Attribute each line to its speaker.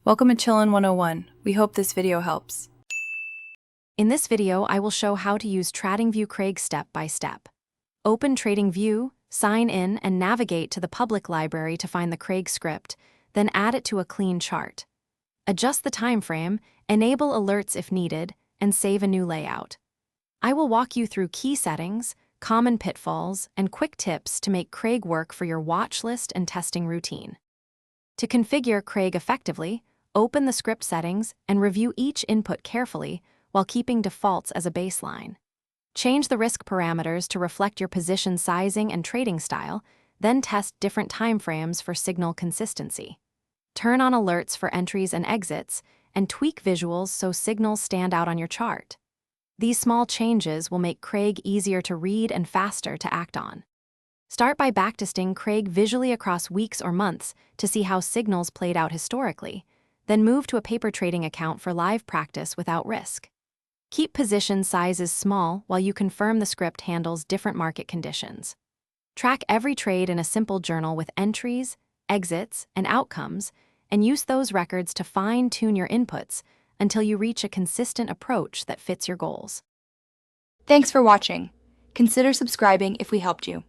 Speaker 1: Welcome to Chillin' 101. We hope this video helps.
Speaker 2: In this video, I will show how to use Tradingview Craig step by step. Open Tradingview, sign in, and navigate to the public library to find the Craig script, then add it to a clean chart. Adjust the time frame, enable alerts if needed, and save a new layout. I will walk you through key settings, common pitfalls, and quick tips to make Craig work for your watch list and testing routine. To configure Craig effectively, open the script settings and review each input carefully while keeping defaults as a baseline. Change the risk parameters to reflect your position sizing and trading style, then test different timeframes for signal consistency. Turn on alerts for entries and exits, and tweak visuals so signals stand out on your chart. These small changes will make Craig easier to read and faster to act on. Start by backtesting Craig visually across weeks or months to see how signals played out historically, then move to a paper trading account for live practice without risk. Keep position sizes small while you confirm the script handles different market conditions. Track every trade in a simple journal with entries, exits, and outcomes, and use those records to fine-tune your inputs until you reach a consistent approach that fits your goals.
Speaker 3: Thanks for watching. Consider subscribing if we helped you.